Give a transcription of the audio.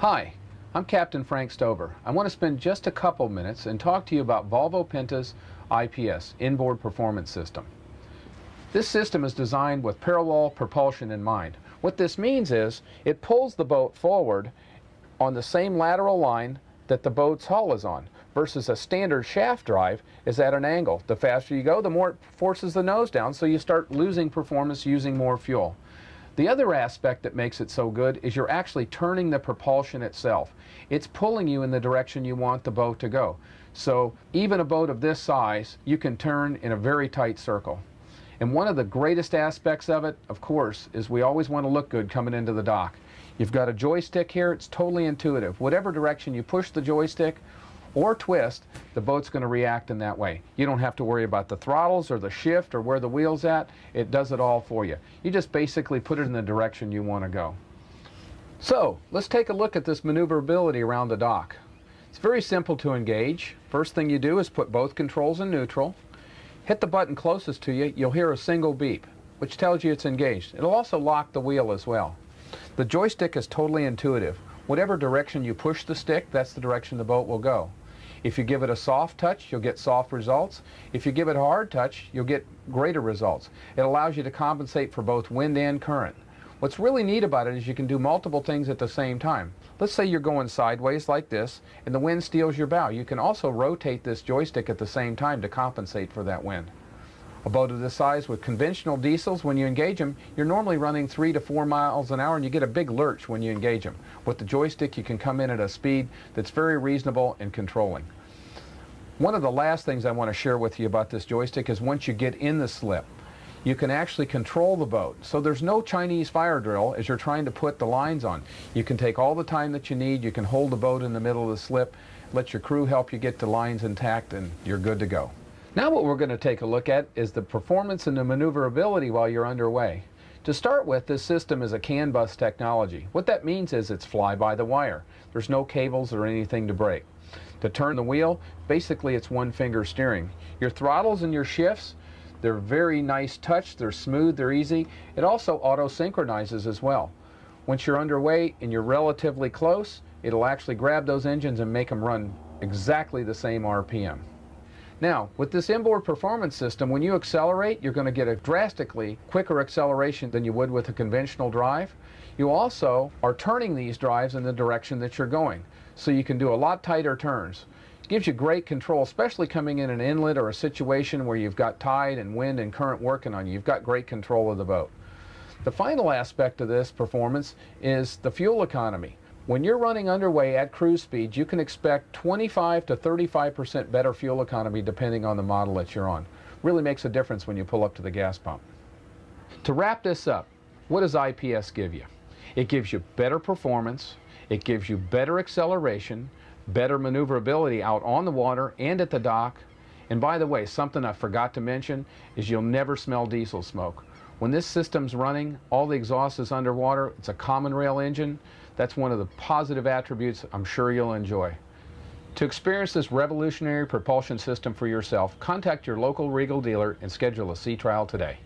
Hi, I'm Captain Frank Stover. I want to spend just a couple minutes and talk to you about Volvo Penta's IPS, Inboard Performance System. This system is designed with parallel propulsion in mind. What this means is it pulls the boat forward on the same lateral line that the boat's hull is on, versus a standard shaft drive is at an angle. The faster you go, the more it forces the nose down, so you start losing performance using more fuel. The other aspect that makes it so good is you're actually turning the propulsion itself. It's pulling you in the direction you want the boat to go. So even a boat of this size, you can turn in a very tight circle. And one of the greatest aspects of it, of course, is we always want to look good coming into the dock. You've got a joystick here. It's totally intuitive. Whatever direction you push the joystick or twist, the boat's going to react in that way. You don't have to worry about the throttles or the shift or where the wheel's at. It does it all for you. You just basically put it in the direction you want to go. So let's take a look at this maneuverability around the dock. It's very simple to engage. First thing you do is put both controls in neutral. Hit the button closest to you. You'll hear a single beep, which tells you it's engaged. It'll also lock the wheel as well. The joystick is totally intuitive. Whatever direction you push the stick, that's the direction the boat will go. If you give it a soft touch, you'll get soft results. If you give it a hard touch, you'll get greater results. It allows you to compensate for both wind and current. What's really neat about it is you can do multiple things at the same time. Let's say you're going sideways like this and the wind steals your bow. You can also rotate this joystick at the same time to compensate for that wind. A boat of this size with conventional diesels, when you engage them, you're normally running 3 to 4 miles an hour and you get a big lurch when you engage them. With the joystick, you can come in at a speed that's very reasonable and controlling. One of the last things I want to share with you about this joystick is once you get in the slip, you can actually control the boat. So there's no Chinese fire drill as you're trying to put the lines on. You can take all the time that you need. You can hold the boat in the middle of the slip, let your crew help you get the lines intact, and you're good to go. Now what we're going to take a look at is the performance and the maneuverability while you're underway. To start with, this system is a CAN bus technology. What that means is it's fly-by-the-wire. There's no cables or anything to break. To turn the wheel, basically it's one-finger steering. Your throttles and your shifts, they're very nice touch, they're smooth, they're easy. It also auto-synchronizes as well. Once you're underway and you're relatively close, it'll actually grab those engines and make them run exactly the same RPM. Now, with this inboard performance system, when you accelerate, you're going to get a drastically quicker acceleration than you would with a conventional drive. You also are turning these drives in the direction that you're going, so you can do a lot tighter turns. It gives you great control, especially coming in an inlet or a situation where you've got tide and wind and current working on you. You've got great control of the boat. The final aspect of this performance is the fuel economy. When you're running underway at cruise speed, you can expect 25 to 35% better fuel economy depending on the model that you're on. Really makes a difference when you pull up to the gas pump. To wrap this up, what does IPS give you? It gives you better performance, it gives you better acceleration, better maneuverability out on the water and at the dock. And by the way, something I forgot to mention is you'll never smell diesel smoke. When this system's running, all the exhaust is underwater. It's a common rail engine. That's one of the positive attributes I'm sure you'll enjoy. To experience this revolutionary propulsion system for yourself, contact your local Regal dealer and schedule a sea trial today.